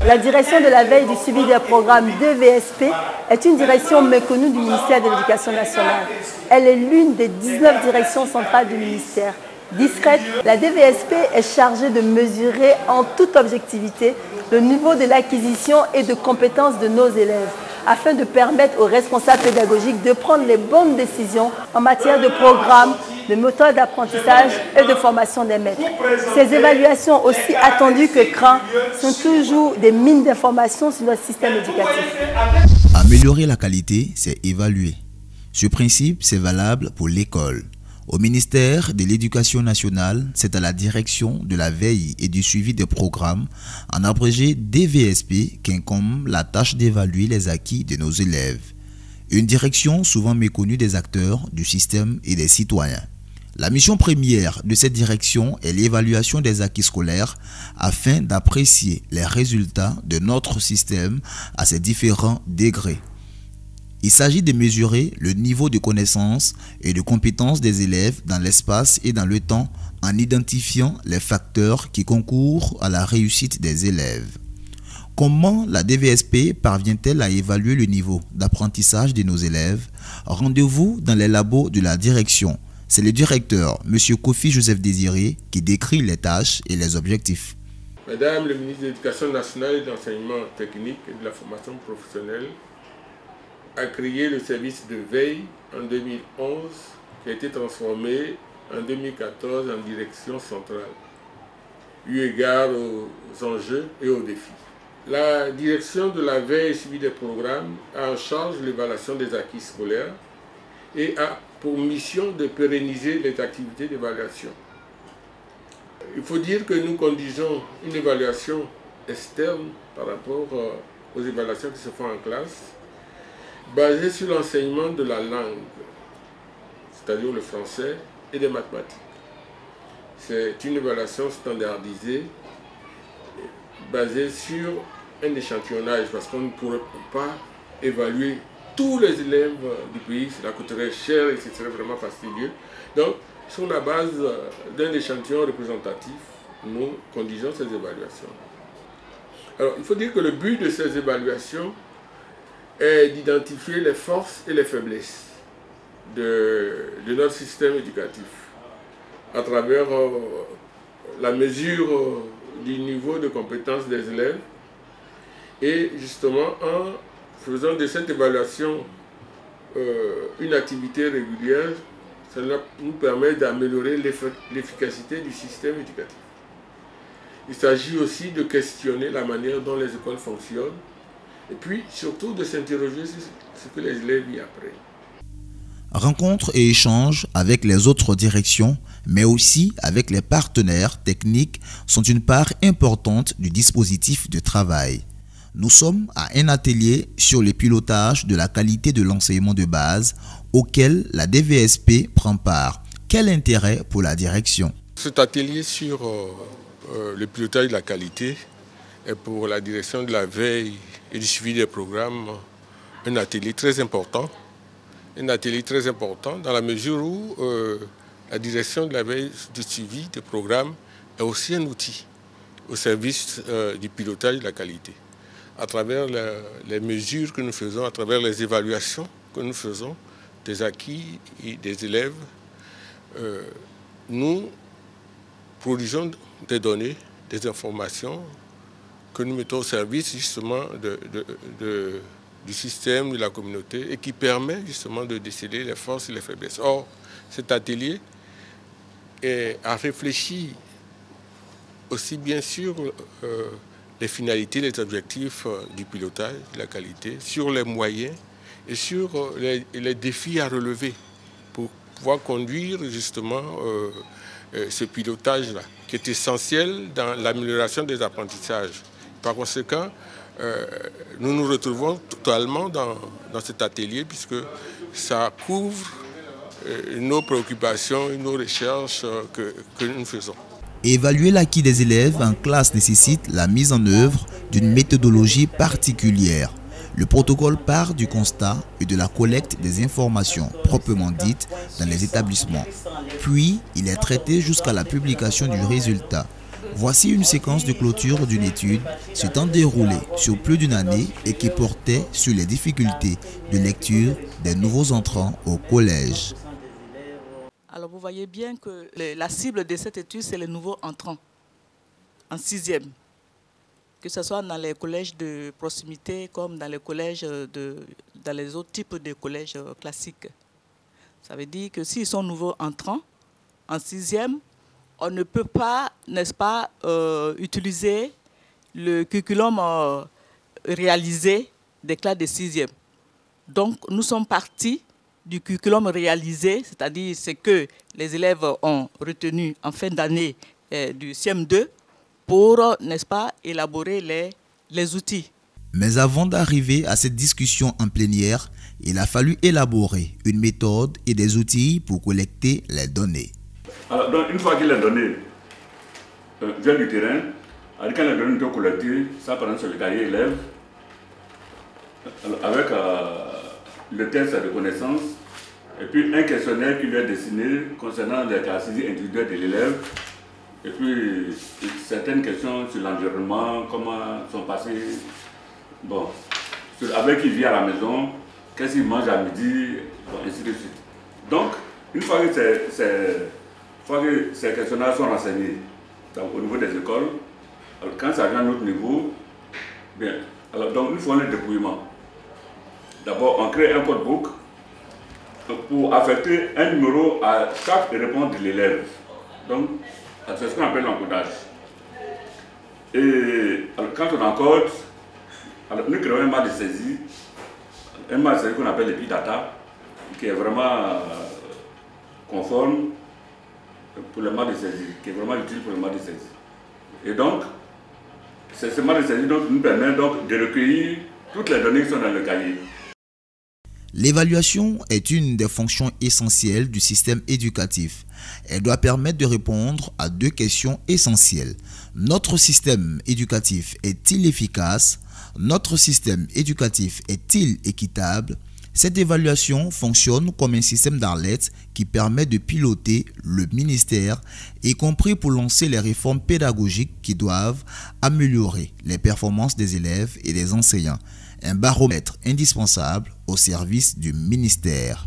La direction de la veille du suivi des programmes DVSP est une direction méconnue du ministère de l'Éducation nationale. Elle est l'une des 19 directions centrales du ministère. Discrète, la DVSP est chargée de mesurer en toute objectivité le niveau de l'acquisition et de compétences de nos élèves, afin de permettre aux responsables pédagogiques de prendre les bonnes décisions en matière de programmes, de méthodes d'apprentissage et de formation des maîtres. Ces évaluations, aussi attendues que craintes, sont toujours des mines d'informations sur notre système éducatif. Améliorer la qualité, c'est évaluer. Ce principe, c'est valable pour l'école. Au ministère de l'Éducation nationale, c'est à la direction de la veille et du suivi des programmes, en abrégé DVSP, qu'incombe la tâche d'évaluer les acquis de nos élèves. Une direction souvent méconnue des acteurs du système et des citoyens. La mission première de cette direction est l'évaluation des acquis scolaires afin d'apprécier les résultats de notre système à ses différents degrés. Il s'agit de mesurer le niveau de connaissance et de compétence des élèves dans l'espace et dans le temps en identifiant les facteurs qui concourent à la réussite des élèves. Comment la DVSP parvient-elle à évaluer le niveau d'apprentissage de nos élèves? Rendez-vous dans les labos de la direction. C'est le directeur, M. Kofi Joseph Désiré, qui décrit les tâches et les objectifs. Madame le ministre de l'Éducation nationale et de l'enseignement technique et de la formation professionnelle a créé le service de veille en 2011 qui a été transformé en 2014 en direction centrale, eu égard aux enjeux et aux défis. La direction de la veille et suivi des programmes a en charge l'évaluation des acquis scolaires et a pour mission de pérenniser les activités d'évaluation. Il faut dire que nous conduisons une évaluation externe par rapport aux évaluations qui se font en classe, basée sur l'enseignement de la langue, c'est-à-dire le français et des mathématiques. C'est une évaluation standardisée, basée sur un échantillonnage, parce qu'on ne pourrait pas évaluer tous les élèves du pays, cela coûterait cher et ce serait vraiment fastidieux. Donc, sur la base d'un échantillon représentatif, nous conduisons ces évaluations. Alors, il faut dire que le but de ces évaluations est d'identifier les forces et les faiblesses de notre système éducatif à travers la mesure du niveau de compétence des élèves et justement en faisant de cette évaluation une activité régulière, cela nous permet d'améliorer l'efficacité du système éducatif. Il s'agit aussi de questionner la manière dont les écoles fonctionnent et puis surtout de s'interroger sur ce que les élèves y apprennent. Rencontres et échanges avec les autres directions, mais aussi avec les partenaires techniques sont une part importante du dispositif de travail. Nous sommes à un atelier sur le pilotage de la qualité de l'enseignement de base auquel la DVSP prend part. Quel intérêt pour la direction? Cet atelier sur le pilotage de la qualité est pour la direction de la veille et du suivi des programmes un atelier très important. Un atelier très important dans la mesure où la direction de la veille du suivi des programmes est aussi un outil au service du pilotage de la qualité. À travers les mesures que nous faisons, à travers les évaluations que nous faisons des acquis et des élèves, nous produisons des données, des informations que nous mettons au service justement du système, de la communauté et qui permet justement de déceler les forces et les faiblesses. Or, cet atelier a réfléchi aussi bien sur les finalités, les objectifs du pilotage de la qualité, sur les moyens et sur les défis à relever pour pouvoir conduire justement ce pilotage-là, qui est essentiel dans l'amélioration des apprentissages. Par conséquent, nous nous retrouvons totalement dans cet atelier puisque ça couvre nos préoccupations et nos recherches que nous faisons. Évaluer l'acquis des élèves en classe nécessite la mise en œuvre d'une méthodologie particulière. Le protocole part du constat et de la collecte des informations proprement dites dans les établissements. Puis, il est traité jusqu'à la publication du résultat. Voici une séquence de clôture d'une étude s'étant déroulée sur plus d'une année et qui portait sur les difficultés de lecture des nouveaux entrants au collège. Alors vous voyez bien que la cible de cette étude, c'est les nouveaux entrants en 6e. Que ce soit dans les collèges de proximité comme dans les collèges dans les autres types de collèges classiques. Ça veut dire que s'ils sont nouveaux entrants en 6e, on ne peut pas, n'est-ce pas, utiliser le curriculum réalisé des classes de 6e. Donc nous sommes partis du curriculum réalisé, c'est-à-dire ce que les élèves ont retenu en fin d'année du CM2 pour, n'est-ce pas, élaborer les outils. Mais avant d'arriver à cette discussion en plénière, il a fallu élaborer une méthode et des outils pour collecter les données. Alors, donc, une fois que les données viennent du terrain, quand les données sont collectées, ça par exemple sur le cahier élève, avec le test de connaissance, et puis un questionnaire qui lui est destiné concernant les caractéristiques individuelles de l'élève, et puis certaines questions sur l'environnement, comment sont passées, bon, avec qui vit à la maison, qu'est-ce qu'il mange à midi, bon, ainsi de suite. Donc, une fois que ces questionnaires sont renseignés au niveau des écoles, alors quand ça vient à notre niveau, bien, alors donc nous faisons le dépouillement. D'abord, on crée un codebook pour affecter un numéro à chaque réponse de l'élève. Donc, c'est ce qu'on appelle l'encodage. Et alors, quand on encode, alors, nous créons un marc de saisie, qu'on appelle l'EPI data, qui est vraiment conforme pour le marc de saisie, qui est vraiment utile pour le marc de saisie. Et donc, ce marc de saisie nous permet donc de recueillir toutes les données qui sont dans le cahier. L'évaluation est une des fonctions essentielles du système éducatif. Elle doit permettre de répondre à deux questions essentielles. Notre système éducatif est-il efficace? Notre système éducatif est-il équitable? Cette évaluation fonctionne comme un système d'alerte qui permet de piloter le ministère, y compris pour lancer les réformes pédagogiques qui doivent améliorer les performances des élèves et des enseignants. Un baromètre indispensable au service du ministère.